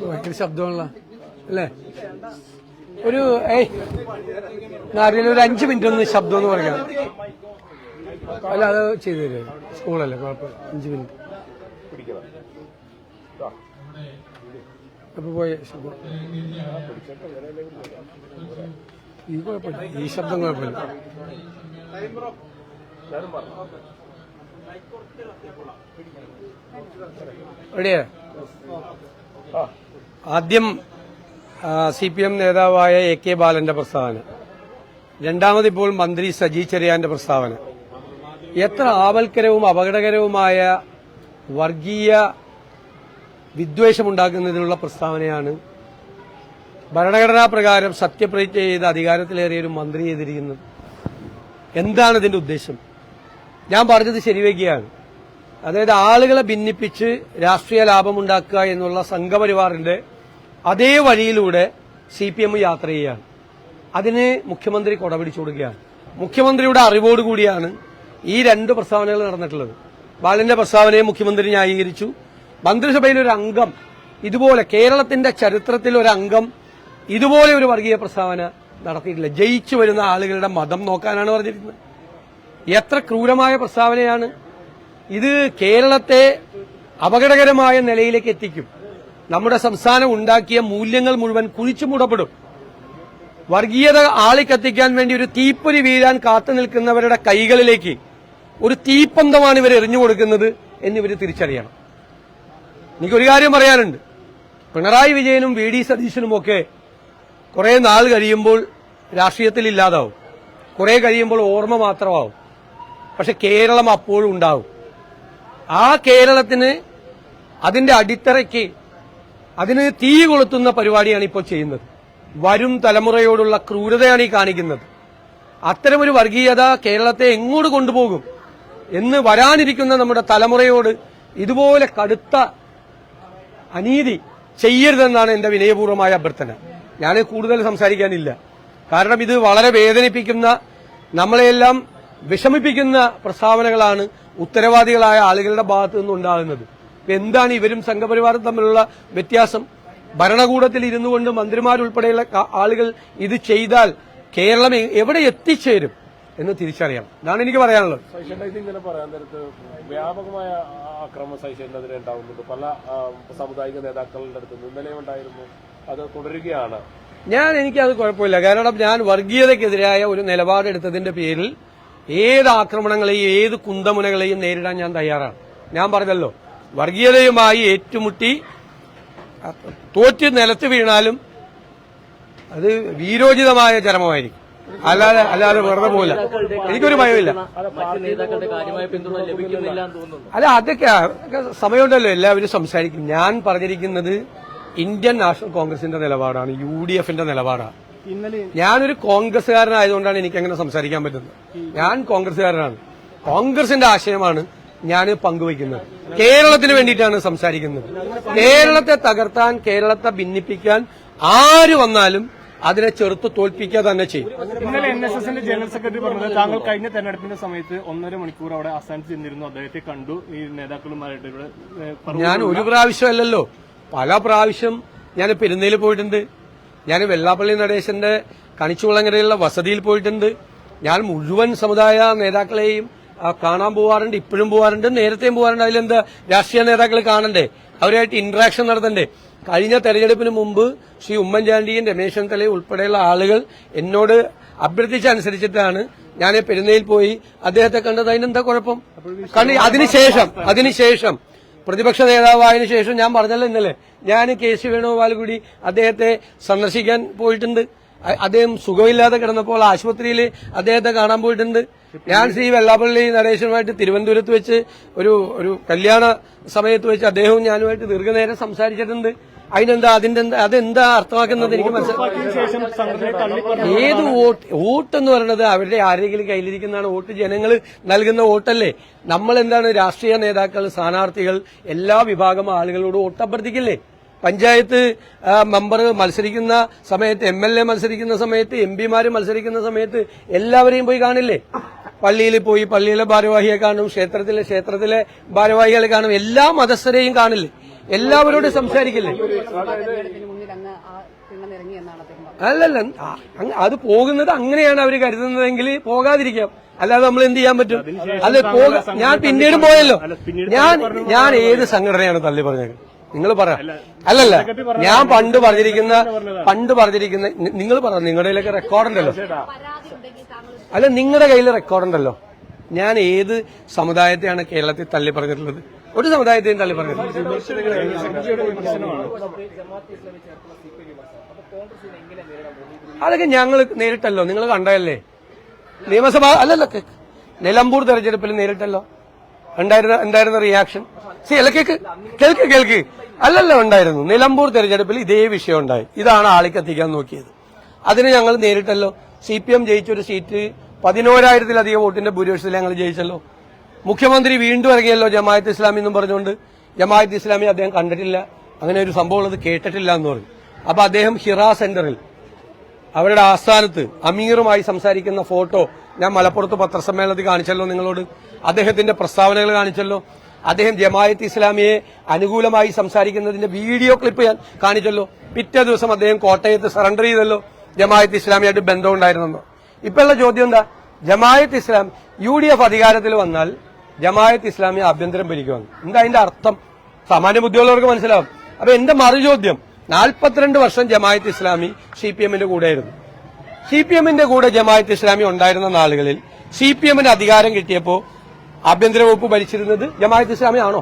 ഭയങ്കര ശബ്ദമുള്ള അല്ലേ? ഒരു നാട്ടിൽ ഒരു 5 മിനിറ്റ് ഒന്ന് ശബ്ദം എന്ന് പറയാം. അല്ല, അത് ചെയ്തു തരും. സ്കൂളല്ലേ, കുഴപ്പമില്ല. 5 മിനിറ്റ് അപ്പൊ പോയ ശബ്ദം ഈ കുഴപ്പമില്ല, ഈ ശബ്ദം കുഴപ്പമില്ല. എവിടെയാ? ആദ്യം CPM നേതാവായ AK ബാലന്റെ പ്രസ്താവന, രണ്ടാമതിപ്പോൾ മന്ത്രി സജി ചെറിയാന്റെ പ്രസ്താവന. എത്ര ആപൽക്കരവും അപകടകരവുമായ വർഗീയ വിദ്വേഷമുണ്ടാക്കുന്നതിനുള്ള പ്രസ്താവനയാണ് ഭരണഘടനാ പ്രകാരം സത്യപ്രതിജ്ഞ ചെയ്ത് അധികാരത്തിലേറിയ ഒരു മന്ത്രി ചെയ്തിരിക്കുന്നത്. എന്താണ് ഇതിന്റെ ഉദ്ദേശം? ഞാൻ പറഞ്ഞത് ശരിവയ്ക്കുകയാണ്. അതായത് ആളുകളെ ഭിന്നിപ്പിച്ച് രാഷ്ട്രീയ ലാഭമുണ്ടാക്കുക എന്നുള്ള സംഘപരിവാറിന്റെ അതേ വഴിയിലൂടെ CPM യാത്ര ചെയ്യുകയാണ്. അതിന് മുഖ്യമന്ത്രി കൊടപിടിച്ചു കൊടുക്കുകയാണ്. മുഖ്യമന്ത്രിയുടെ അറിവോടുകൂടിയാണ് ഈ 2 പ്രസ്താവനകൾ നടന്നിട്ടുള്ളത്. ബാലന്റെ പ്രസ്താവനയെ മുഖ്യമന്ത്രി ന്യായീകരിച്ചു. മന്ത്രിസഭയിൽ ഒരു അംഗം ഇതുപോലെ, കേരളത്തിന്റെ ചരിത്രത്തിൽ ഒരു അംഗം ഇതുപോലെ ഒരു വർഗീയ പ്രസ്താവന നടത്തിയിട്ടില്ല. ജയിച്ചു വരുന്ന ആളുകളുടെ മതം നോക്കാനാണ് പറഞ്ഞിരിക്കുന്നത്. എത്ര ക്രൂരമായ പ്രസ്താവനയാണ് ഇത്! കേരളത്തെ അപകടകരമായ നിലയിലേക്ക് എത്തിക്കും. നമ്മുടെ സംസ്ഥാനം ഉണ്ടാക്കിയ മൂല്യങ്ങൾ മുഴുവൻ കുഴിച്ചു മൂടപ്പെടും. വർഗീയത ആളിക്കത്തിക്കാൻ വേണ്ടി ഒരു തീപ്പൊരി വീഴാൻ കാത്തു നിൽക്കുന്നവരുടെ കൈകളിലേക്ക് ഒരു തീപ്പന്തമാണ് ഇവർ എറിഞ്ഞു കൊടുക്കുന്നത് എന്നിവർ തിരിച്ചറിയണം. എനിക്കൊരു കാര്യം പറയാനുണ്ട്. പിണറായി വിജയനും VD സതീശനുമൊക്കെ കുറെ നാൾ കഴിയുമ്പോൾ രാഷ്ട്രീയത്തിൽ ഇല്ലാതാവും, കുറെ കഴിയുമ്പോൾ ഓർമ്മ മാത്രമാവും. പക്ഷെ കേരളം അപ്പോഴും ഉണ്ടാവും. ആ കേരളത്തിന്, അതിന്റെ അടിത്തറയ്ക്ക്, അതിന് തീ കൊളുത്തുന്ന പരിപാടിയാണ് ഇപ്പോൾ ചെയ്യുന്നത്. വരും തലമുറയോടുള്ള ക്രൂരതയാണ് ഈ കാണിക്കുന്നത്. അത്തരമൊരു വർഗീയത കേരളത്തെ എങ്ങോട്ട് കൊണ്ടുപോകും എന്ന് വരാനിരിക്കുന്ന നമ്മുടെ തലമുറയോട് ഇതുപോലെ കടുത്ത അനീതി ചെയ്യരുതെന്നാണ് എന്റെ വിനയപൂർവ്വമായ അഭ്യർത്ഥന. ഞാൻ കൂടുതൽ സംസാരിക്കാനില്ല. കാരണം ഇത് വളരെ വേദനിപ്പിക്കുന്ന, നമ്മളെയെല്ലാം വിഷമിപ്പിക്കുന്ന പ്രസ്താവനകളാണ് ഉത്തരവാദികളായ ആളുകളുടെ ഭാഗത്തു നിന്നുണ്ടാകുന്നത്. എന്താണ് ഇവരും സംഘപരിവാറും തമ്മിലുള്ള വ്യത്യാസം? ഭരണകൂടത്തിൽ ഇരുന്നു കൊണ്ട് മന്ത്രിമാരുൾപ്പെടെയുള്ള ആളുകൾ ഇത് ചെയ്താൽ കേരളം എവിടെ എത്തിച്ചേരും എന്ന് തിരിച്ചറിയണം. ഇതാണ് എനിക്ക് പറയാനുള്ളത്. ഇങ്ങനെ പറയാൻ നേരത്ത് വ്യാപകമായ ആക്രമണ സഹിഷ്ണുതരെ ഉണ്ടാവുന്നുണ്ട്. പല സാമുദായിക നേതാക്കളുടെ അടുത്ത് ഇന്നലെ ഉണ്ടായിരുന്നു. അത് തുടരുകയാണ്. എനിക്കത് കുഴപ്പമില്ല. കാരണം ഞാൻ വർഗീയതയ്ക്കെതിരായ ഒരു നിലപാടെടുത്തതിന്റെ പേരിൽ ഏത് ആക്രമണങ്ങളെയും ഏത് കുന്തമുനകളെയും നേരിടാൻ ഞാൻ തയ്യാറാണ്. ഞാൻ പറഞ്ഞല്ലോ, വർഗീയതയുമായി ഏറ്റുമുട്ടി തോറ്റ് നിലത്ത് വീണാലും അത് വീരോചിതമായ ചരമമായിരിക്കും. അല്ലാതെ വെറുതെ പോകില്ല. എനിക്കൊരു ഭയമില്ല. അല്ല, അതൊക്കെ സമയമുണ്ടല്ലോ, എല്ലാവരും സംസാരിക്കും. ഞാൻ പറഞ്ഞിരിക്കുന്നത് ഇന്ത്യൻ നാഷണൽ കോൺഗ്രസിന്റെ നിലപാടാണ്, UDFന്റെ നിലപാടാണ്. ഞാനൊരു കോൺഗ്രസ്സുകാരനായതുകൊണ്ടാണ് എനിക്ക് അങ്ങനെ സംസാരിക്കാൻ പറ്റുന്നത്. ഞാൻ കോൺഗ്രസ്സുകാരനാണ്. കോൺഗ്രസിന്റെ ആശയമാണ് ഞാൻ പങ്കുവയ്ക്കുന്നത്. കേരളത്തിന് വേണ്ടിയിട്ടാണ് സംസാരിക്കുന്നത്. കേരളത്തെ തകർത്താൻ, കേരളത്തെ ഭിന്നിപ്പിക്കാൻ ആര് വന്നാലും അതിനെ ചെറുത്ത് തോൽപ്പിക്കുക തന്നെ ചെയ്യും. ഇന്നലെ NSSന്റെ ജനറൽ സെക്രട്ടറി പറഞ്ഞത് താങ്കൾ കഴിഞ്ഞ തെരഞ്ഞെടുപ്പിന്റെ സമയത്ത് 1.5 മണിക്കൂർ അവിടെ ആസ്ഥാനത്ത് ചെന്നിരുന്നു, അദ്ദേഹത്തെ കണ്ടു, ഈ നേതാക്കളുമായിട്ട് ഇവിടെ. ഞാൻ ഒരു പ്രാവശ്യമല്ലല്ലോ, പല പ്രാവശ്യം ഞാൻ പെരുന്നയിൽ പോയിട്ടുണ്ട്. ഞാൻ വെള്ളാപ്പള്ളി നടേശന്റെ കണിച്ചുകുളങ്ങരയിലുള്ള വസതിയിൽ പോയിട്ടുണ്ട്. ഞാൻ മുഴുവൻ സമുദായ നേതാക്കളെയും കാണാൻ പോവാറുണ്ട്, ഇപ്പോഴും പോവാറുണ്ട്, നേരത്തെയും പോവാറുണ്ട്. അതിലെന്താ, രാഷ്ട്രീയ നേതാക്കൾ കാണണ്ടേ, അവരുമായിട്ട് ഇന്ററാക്ഷൻ നടത്തണ്ടേ? കഴിഞ്ഞ തെരഞ്ഞെടുപ്പിന് മുമ്പ് ശ്രീ ഉമ്മൻചാണ്ടിയും രമേശ് ചെന്നിത്തലയും ഉൾപ്പെടെയുള്ള ആളുകൾ എന്നോട് അഭ്യർത്ഥിച്ചനുസരിച്ചിട്ടാണ് ഞാൻ പെരുന്നയിൽ പോയി അദ്ദേഹത്തെ കണ്ടത്. അതിനെന്താ കുഴപ്പം? അതിനുശേഷം പ്രതിപക്ഷ നേതാവായതിനു ശേഷം ഞാൻ പറഞ്ഞല്ലോ ഇന്നലെ, ഞാൻ KC വേണുഗോപാൽ കൂടി അദ്ദേഹത്തെ സന്ദർശിക്കാൻ പോയിട്ടുണ്ട്. അദ്ദേഹം സുഖമില്ലാതെ കിടന്നപ്പോൾ ആശുപത്രിയിൽ അദ്ദേഹത്തെ കാണാൻ പോയിട്ടുണ്ട്. ഞാൻ ശ്രീ വെള്ളാപ്പള്ളി നടേശനുമായിട്ട് തിരുവനന്തപുരത്ത് വെച്ച് ഒരു കല്യാണ സമയത്ത് വെച്ച് അദ്ദേഹവും ഞാനുമായിട്ട് ദീർഘനേരം സംസാരിച്ചിട്ടുണ്ട്. അതെന്താ അർത്ഥമാക്കുന്നത് എനിക്ക് മനസ്സിലായി. ഏത് വോട്ടെന്ന് പറയുന്നത് അവരുടെ ആരെങ്കിലും കയ്യിലിരിക്കുന്നതാണ്. വോട്ട് ജനങ്ങൾ നൽകുന്ന വോട്ടല്ലേ. നമ്മൾ എന്താണ്, രാഷ്ട്രീയ നേതാക്കൾ, സ്ഥാനാർത്ഥികൾ എല്ലാ വിഭാഗം ആളുകളോട് വോട്ട് അഭ്യർത്ഥിക്കില്ലേ? പഞ്ചായത്ത് മെമ്പർ മത്സരിക്കുന്ന സമയത്ത്, MLA മത്സരിക്കുന്ന സമയത്ത്, MP മത്സരിക്കുന്ന സമയത്ത് എല്ലാവരെയും പോയി കാണില്ലേ? പള്ളിയിൽ പോയി പള്ളിയിലെ ഭാരവാഹിയെ കാണും, ക്ഷേത്രത്തിലെ ഭാരവാഹികളെ കാണും, എല്ലാ മതസ്ഥരെയും കാണില്ലേ? എല്ലാവരോടും സംസാരിക്കില്ലേ? അല്ലല്ല, അത് പോകുന്നത് അങ്ങനെയാണ് അവർ കരുതുന്നതെങ്കിൽ പോകാതിരിക്കാം. അല്ലാതെ നമ്മൾ എന്ത് ചെയ്യാൻ പറ്റും? അല്ല ഞാൻ പിന്നീട് പോയല്ലോ. ഞാൻ ഏത് സംഘടനയാണ് തള്ളി പറഞ്ഞത്? നിങ്ങൾ പറ. അല്ലല്ല, ഞാൻ പണ്ട് പറഞ്ഞിരിക്കുന്ന നിങ്ങൾ പറ. നിങ്ങളുടെ കയ്യിലൊക്കെ റെക്കോർഡുണ്ടല്ലോ. അല്ല, നിങ്ങളുടെ കയ്യിൽ റെക്കോർഡുണ്ടല്ലോ. ഞാൻ ഏത് സമുദായത്തെയാണ് കേരളത്തിൽ തള്ളി പറഞ്ഞിട്ടുള്ളത്? ഒരു സമുദായത്തെയും തള്ളി പറഞ്ഞിട്ടില്ല. അതൊക്കെ ഞങ്ങൾ നേരിട്ടല്ലോ, നിങ്ങൾ കണ്ടതല്ലേ? നിയമസഭ അല്ലല്ല, നിലമ്പൂർ തെരഞ്ഞെടുപ്പിൽ നേരിട്ടല്ലോ. എന്തായിരുന്ന റിയാക്ഷൻ? കേൾക്ക്. അല്ലല്ലോ ഉണ്ടായിരുന്നു. നിലമ്പൂർ തെരഞ്ഞെടുപ്പിൽ ഇതേ വിഷയം ഉണ്ടായി. ഇതാണ് ആളിക്കത്തിക്കാൻ നോക്കിയത്. അതിന് ഞങ്ങൾ നേരിട്ടല്ലോ. CPM ജയിച്ചൊരു സീറ്റ് 11,000-ലധികം വോട്ടിന്റെ ഭൂരിപക്ഷത്തിൽ ഞങ്ങൾ ജയിച്ചല്ലോ. മുഖ്യമന്ത്രി വീണ്ടും ഇറങ്ങിയല്ലോ ജമാഅത്ത് ഇസ്ലാമി എന്നും പറഞ്ഞുകൊണ്ട്. ജമാഅത്ത് ഇസ്ലാമി അദ്ദേഹം കണ്ടിട്ടില്ല, അങ്ങനെ ഒരു സംഭവം ഉള്ളത് കേട്ടിട്ടില്ല എന്ന് പറഞ്ഞു. അപ്പൊ അദ്ദേഹം ഹിറ സെന്ററിൽ അവരുടെ ആസ്ഥാനത്ത് അമീറുമായി സംസാരിക്കുന്ന ഫോട്ടോ ഞാൻ മലപ്പുറത്ത് പത്രസമ്മേളനത്തിൽ കാണിച്ചല്ലോ നിങ്ങളോട്. അദ്ദേഹത്തിന്റെ പ്രസ്താവനകൾ കാണിച്ചല്ലോ. അദ്ദേഹം ജമാഅത്ത് ഇസ്ലാമിയെ അനുകൂലമായി സംസാരിക്കുന്നതിന്റെ വീഡിയോ ക്ലിപ്പ് ഞാൻ കാണിച്ചല്ലോ. പിറ്റേ ദിവസം അദ്ദേഹം കോട്ടയത്ത് സറണ്ടർ ചെയ്തല്ലോ, ജമാഅത്ത് ഇസ്ലാമിയായിട്ട് ബന്ധമുണ്ടായിരുന്നോ. ഇപ്പോഴുള്ള ചോദ്യം എന്താ? ജമാഅത്ത് ഇസ്ലാം UDF അധികാരത്തിൽ വന്നാൽ ജമാഅത്ത് ഇസ്ലാമി ആഭ്യന്തരം ഭരിക്കുവാണ്. എന്താ അതിന്റെ അർത്ഥം? സാമാന്യ ബുദ്ധിയുള്ളവർക്ക് മനസ്സിലാവും. അപ്പൊ എന്റെ മറുചോദ്യം, 42 വർഷം ജമാഅത്ത് ഇസ്ലാമി CPMന്റെ കൂടെയായിരുന്നു. CPMന്റെ കൂടെ ജമാഅത്ത് ഇസ്ലാമി ഉണ്ടായിരുന്ന നാളുകളിൽ CPMന് അധികാരം കിട്ടിയപ്പോ ആഭ്യന്തര വകുപ്പ് ഭരിച്ചിരുന്നത് ജമാഅത്ത് ഇസ്ലാമി ആണോ?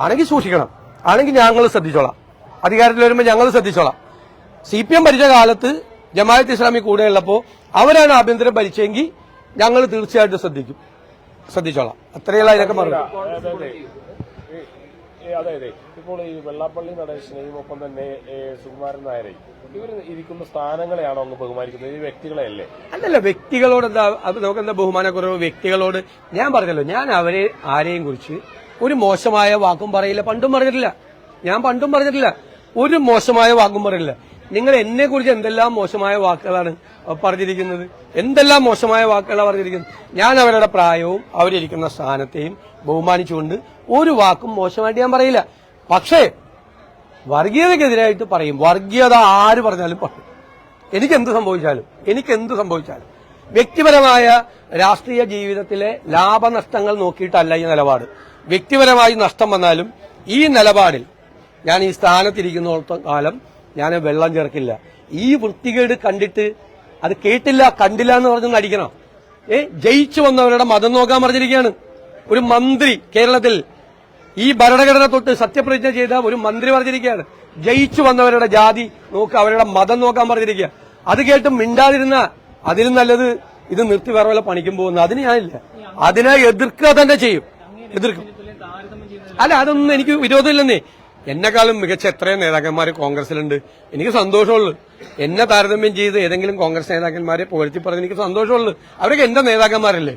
ആണെങ്കിൽ സൂക്ഷിക്കണം. ആണെങ്കിൽ ഞങ്ങൾ ശ്രദ്ധിച്ചോളാം. അധികാരത്തിൽ വരുമ്പോൾ ഞങ്ങൾ ശ്രദ്ധിച്ചോളാം. CPM ഭരിച്ച കാലത്ത് ജമാഅത്ത് ഇസ്ലാമി കൂടെയുള്ളപ്പോ അവരാണ് ആഭ്യന്തരം ഭരിച്ചെങ്കിൽ ഞങ്ങൾ തീർച്ചയായിട്ടും ശ്രദ്ധിച്ചോളാം. അത്രയല്ല ഇതിനൊക്കെ മറുപടി. അതായത് ഇപ്പോൾ ഈ വെള്ളാപ്പള്ളി നടേശനെയും ഒപ്പം തന്നെ സുകുമാരൻ നായരെയും ഇവർ ഇരിക്കുന്ന സ്ഥാനങ്ങളെയാണോ അങ്ങ് ബഹുമാനിക്കുന്നത്, ഈ വ്യക്തികളെയല്ലേ? അല്ലല്ല, വ്യക്തികളോട് എന്താ നമുക്കെന്താ ബഹുമാനക്കുറവ്? വ്യക്തികളോട് ഞാൻ പറഞ്ഞല്ലോ, ഞാൻ അവരെ ആരെയും കുറിച്ച് ഒരു മോശമായ വാക്കും പറയില്ല. പണ്ടും പറഞ്ഞിട്ടില്ല. ഞാൻ പണ്ടും പറഞ്ഞിട്ടില്ല, ഒരു മോശമായ വാക്കും പറയില്ല. നിങ്ങൾ എന്നെ കുറിച്ച് എന്തെല്ലാം മോശമായ വാക്കുകളാണ് പറഞ്ഞിരിക്കുന്നത്? എന്തെല്ലാം മോശമായ വാക്കുകളാണ് പറഞ്ഞിരിക്കുന്നത്? ഞാൻ അവരുടെ പ്രായവും അവരിയ്ക്കുന്ന സ്ഥാനത്തെയും ബഹുമാനിച്ചുകൊണ്ട് ഒരു വാക്കും മോശമായിട്ട് ഞാൻ പറയില്ല. പക്ഷേ വർഗീയതയ്ക്കെതിരായിട്ട് പറയും. വർഗീയത ആര് പറഞ്ഞാലും പറയും. എനിക്കെന്ത് സംഭവിച്ചാലും വ്യക്തിപരമായ രാഷ്ട്രീയ ജീവിതത്തിലെ ലാഭനഷ്ടങ്ങൾ നോക്കിയിട്ടല്ല ഈ നിലപാട്. വ്യക്തിപരമായി നഷ്ടം വന്നാലും ഈ നിലപാടിൽ ഞാൻ ഈ സ്ഥാനത്തിരിക്കുന്നിടത്തോളം കാലം ഞാൻ വെള്ളം ചേർക്കില്ല. ഈ വൃത്തികേട് കണ്ടിട്ട് അത് കേട്ടില്ല കണ്ടില്ല എന്ന് പറഞ്ഞൊന്ന് അടിക്കണം. ജയിച്ചു വന്നവരുടെ മതം നോക്കാൻ പറഞ്ഞിരിക്കുകയാണ് ഒരു മന്ത്രി. കേരളത്തിൽ ഈ ഭരണഘടന തൊട്ട് സത്യപ്രതിജ്ഞ ചെയ്ത ഒരു മന്ത്രി പറഞ്ഞിരിക്കുകയാണ് ജയിച്ചു വന്നവരുടെ ജാതി നോക്കുക, അവരുടെ മതം നോക്കാൻ പറഞ്ഞിരിക്കുക. അത് കേട്ട് മിണ്ടാതിരുന്ന അതിലും നല്ലത് ഇത് നിർത്തി വേറെ വല്ല പണിക്കും പോകുന്നു. അതിന് ഞാനില്ല. അതിനെ എതിർക്കുക തന്നെ ചെയ്യും. എതിർക്കും. അല്ല, അതൊന്നും എനിക്ക് വിരോധമില്ലെന്നേ. എന്നെക്കാളും മികച്ച എത്രയോ നേതാക്കന്മാർ കോൺഗ്രസിലുണ്ട്. എനിക്ക് സന്തോഷമുള്ളൂ. എന്നെ താരതമ്യം ചെയ്ത് ഏതെങ്കിലും കോൺഗ്രസ് നേതാക്കന്മാരെ പുകഴ്ത്തി പറഞ്ഞ് എനിക്ക് സന്തോഷമുള്ളൂ. അവരൊക്കെ എന്റെ നേതാക്കന്മാരല്ലേ.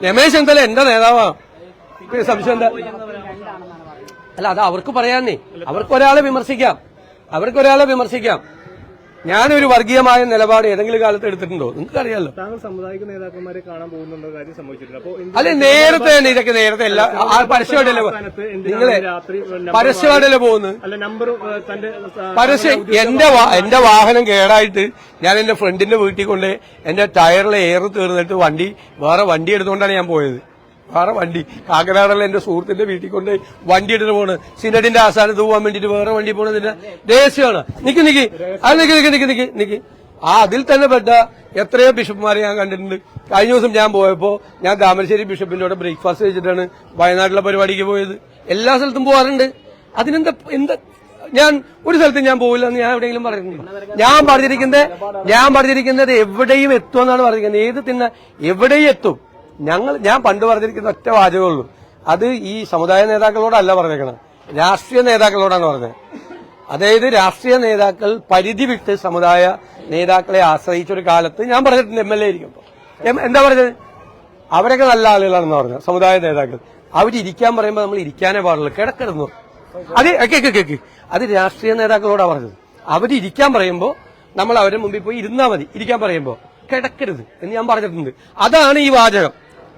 രമേശ് ചെന്നിത്തല എന്റെ നേതാവാ. സംശയം എന്താ? അല്ല, അത് അവർക്ക് പറയാനേ. അവർക്കൊരാളെ വിമർശിക്കാം. ഞാനൊരു വർഗീയമായ നിലപാട് ഏതെങ്കിലും കാലത്ത് എടുത്തിട്ടുണ്ടോ? നിങ്ങൾക്ക് അറിയാലോ. താങ്കൾ സാമുദായിക നേതാക്കന്മാരെ കാണാൻ പോകുന്നുണ്ടോ? കാര്യം സംഭവിച്ചിട്ടുണ്ട്. അല്ലെ, നേരത്തെ തന്നെ ഇതൊക്കെ നേരത്തെ എല്ലാ പരസ്യമായിട്ടല്ലേ പോകുന്നത്? പരസ്യം. എന്റെ വാഹനം കേടായിട്ട് ഞാൻ എന്റെ ഫ്രണ്ടിന്റെ വീട്ടിൽ കൊണ്ട് എന്റെ ടയറിലെ എയർ തീർന്നിട്ട് വേറെ വണ്ടി എടുത്തുകൊണ്ടാണ് ഞാൻ പോയത്. കാക്കനാടുള്ള എന്റെ സുഹൃത്തിന്റെ വീട്ടിൽ കൊണ്ട് വണ്ടി എടുത്ത് പോണ്. സിനഡിന്റെ ആസ്ഥാനത്ത് പോകാൻ വേണ്ടിട്ട് വേറെ വണ്ടി പോണതിന്റെ രഹസ്യമാണ്. നിക്ക്. അതിൽ തന്നെ പെട്ട എത്രയോ ബിഷപ്പുമാരെ ഞാൻ കണ്ടിട്ടുണ്ട്. കഴിഞ്ഞ ദിവസം ഞാൻ പോയപ്പോ ഞാൻ താമരശ്ശേരി ബിഷപ്പിന്റെ കൂടെ ബ്രേക്ക്ഫാസ്റ്റ് കഴിച്ചിട്ടാണ് വയനാട്ടിലെ പരിപാടിക്ക് പോയത്. എല്ലാ സ്ഥലത്തും പോകാറുണ്ട്. അതിനെന്താ ഞാൻ ഒരു സ്ഥലത്തും ഞാൻ പോവില്ല എന്ന് ഞാൻ എവിടെയെങ്കിലും പറഞ്ഞിട്ടുണ്ടോ? ഞാൻ പറഞ്ഞിരിക്കുന്നത് എവിടെയും എത്തുമെന്നാണ് പറഞ്ഞിരിക്കുന്നത്. എവിടെയും എത്തും. ഞാൻ പണ്ട് പറഞ്ഞിരിക്കുന്ന ഒറ്റ വാചകമുള്ളൂ. അത് ഈ സമുദായ നേതാക്കളോടല്ല പറഞ്ഞേക്കണം, രാഷ്ട്രീയ നേതാക്കളോടാണ് പറഞ്ഞത്. അതായത് രാഷ്ട്രീയ നേതാക്കൾ പരിധി വിട്ട് സമുദായ നേതാക്കളെ ആശ്രയിച്ചൊരു കാലത്ത് ഞാൻ പറഞ്ഞിട്ടുണ്ട്. MLA ഇരിക്കുമ്പോ എന്താ പറഞ്ഞത്? അവരൊക്കെ നല്ല ആളുകളാണെന്ന് പറഞ്ഞത്. സമുദായ നേതാക്കൾ അവരിയ്ക്കാൻ പറയുമ്പോൾ നമ്മൾ ഇരിക്കാനേ പാടുള്ളൂ, കിടക്കിടന്നു. അത് കേക്ക് അത് രാഷ്ട്രീയ നേതാക്കളോടാ പറഞ്ഞത്. അവരിയ്ക്കാൻ പറയുമ്പോ നമ്മൾ അവരുടെ മുമ്പിൽ പോയി ഇരുന്നാ മതി. ഇരിക്കാൻ പറയുമ്പോ കിടക്കരുത് എന്ന് ഞാൻ പറഞ്ഞിട്ടുണ്ട്. അതാണ് ഈ വാചകം.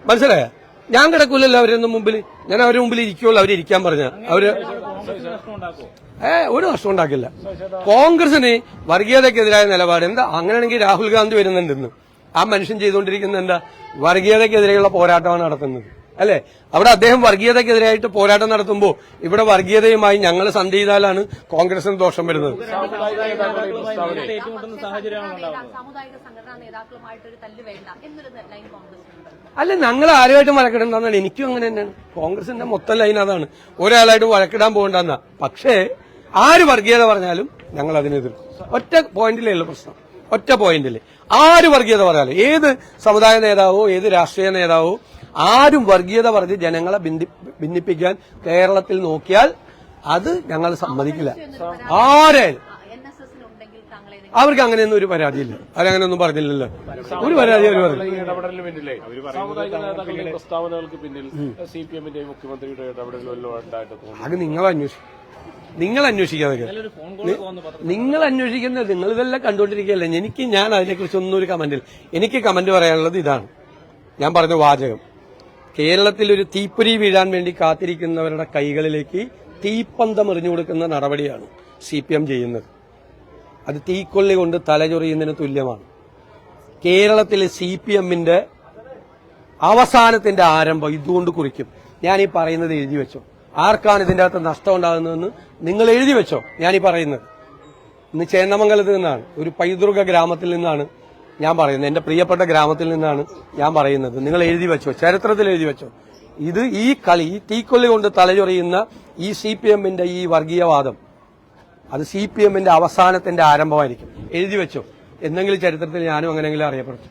മനസ്സിലായ? ഞാൻ കിടക്കൂലല്ലോ അവരൊന്നും മുമ്പിൽ. ഞാൻ അവരുടെ മുമ്പിൽ ഇരിക്കുള്ളൂ. അവരിയ്ക്കാൻ പറഞ്ഞ അവര് ഒരു നഷ്ടം ഉണ്ടാക്കില്ല. കോൺഗ്രസിന് വർഗീയതയ്ക്കെതിരായ നിലപാട് എന്താ? അങ്ങനെയാണെങ്കിൽ രാഹുൽ ഗാന്ധി വരുന്നുണ്ടെന്ന് ആ മനുഷ്യൻ ചെയ്തുകൊണ്ടിരിക്കുന്നത് എന്താ? വർഗീയതയ്ക്കെതിരെയുള്ള പോരാട്ടമാണ് നടത്തുന്നത്, അല്ലെ? അവിടെ അദ്ദേഹം വർഗീയതയ്ക്കെതിരായിട്ട് പോരാട്ടം നടത്തുമ്പോൾ ഇവിടെ വർഗീയതയുമായി ഞങ്ങൾ സന്ധി ചെയ്താലാണ് കോൺഗ്രസിന് ദോഷം വരുന്നത്. സാമുദായിക സംഘടനാ നേതാക്കളുമായിട്ടൊരു തല്ല് വേണ്ട എന്നൊരു ലൈൻ കോൺഗ്രസിനുണ്ട്. അല്ല, ഞങ്ങൾ ആരുമായിട്ടും വഴക്കിടണ്ടെന്നാണ്. എനിക്കും അങ്ങനെ തന്നെയാണ്. കോൺഗ്രസിന്റെ മൊത്തം ലൈൻ അതാണ്. ഒരാളായിട്ട് വഴക്കിടാൻ പോകണ്ടെന്നാ. പക്ഷേ ആര് വർഗീയത പറഞ്ഞാലും ഞങ്ങൾ അതിനെതിർക്കും. ഒറ്റ പോയിന്റിലേ ഉള്ളൂ പ്രശ്നം. ഒറ്റ പോയിന്റില് ആര് വർഗീയത പറഞ്ഞാലും, ഏത് സമുദായ നേതാവോ ഏത് രാഷ്ട്രീയ നേതാവോ ആരും വർഗീയത പറഞ്ഞ് ജനങ്ങളെ ഭിന്നിപ്പിക്കാൻ കേരളത്തിൽ നോക്കിയാൽ അത് ഞങ്ങൾ സമ്മതിക്കില്ല. ആരായാലും അവർക്ക് അങ്ങനെയൊന്നും ഒരു പരാതിയില്ല. അവരങ്ങനെയൊന്നും പറഞ്ഞില്ലല്ലോ. ഒരു പരാതി അവർ പറഞ്ഞു. ഇടപെടലിന് പിന്നിലേ സാമുദായിക നേതാക്കളുടെ പ്രസ്താവനകൾക്ക് പിന്നിൽ CPM-ന്റെയും മുഖ്യമന്ത്രിയുടെ ഇടപെടലുകൾ ഉണ്ടായിട്ട് തോന്നുന്നു. അത് നിങ്ങൾ അന്വേഷിക്കാതൊക്കെ നിങ്ങൾ അന്വേഷിക്കുന്നത്. നിങ്ങൾ ഇതെല്ലാം കണ്ടുകൊണ്ടിരിക്കുകയല്ലേ. ഞാൻ അതിനെക്കുറിച്ചൊന്നും ഒരു കമന്റിൽ എനിക്ക് കമന്റ് പറയാനുള്ളത് ഇതാണ്. ഞാൻ പറഞ്ഞ വാചകം, കേരളത്തിൽ ഒരു തീപ്പൊരി വീഴാൻ വേണ്ടി കാത്തിരിക്കുന്നവരുടെ കൈകളിലേക്ക് തീപ്പന്തം എറിഞ്ഞു കൊടുക്കുന്ന നടപടിയാണ് CPM ചെയ്യുന്നത്. അത് തീക്കൊള്ളി കൊണ്ട് തലചൊറിയുന്നതിന് തുല്യമാണ്. കേരളത്തിലെ CPM-ന്റെ അവസാനത്തിന്റെ ആരംഭം ഇതുകൊണ്ട് കുറിക്കും. ഞാനീ പറയുന്നത് എഴുതി വെച്ചോ. ആർക്കാണ് ഇതിന്റെ അകത്ത് നഷ്ടം ഉണ്ടാകുന്നതെന്ന് നിങ്ങൾ എഴുതി വെച്ചോ. ഞാനീ പറയുന്നത് ഇന്ന് ചേന്നമംഗലത്ത് നിന്നാണ്, ഒരു പൈതൃക ഗ്രാമത്തിൽ നിന്നാണ് ഞാൻ പറയുന്നത്. എന്റെ പ്രിയപ്പെട്ട ഗ്രാമത്തിൽ നിന്നാണ് ഞാൻ പറയുന്നത്. നിങ്ങൾ എഴുതി വെച്ചോ, ചരിത്രത്തിൽ എഴുതി വെച്ചോ. ഇത് ഈ കളി, ഈ തീക്കൊള്ളി കൊണ്ട് തലചൊറിയുന്ന ഈ CPM-ന്റെ ഈ വർഗീയവാദം, അത് CPM-ന്റെ അവസാനത്തിന്റെ ആരംഭമായിരിക്കും. എഴുതി വെച്ചോ. എന്തെങ്കിലും ചരിത്രത്തിൽ ഞാനും അങ്ങനെയെങ്കിലും അറിയപ്പെടും.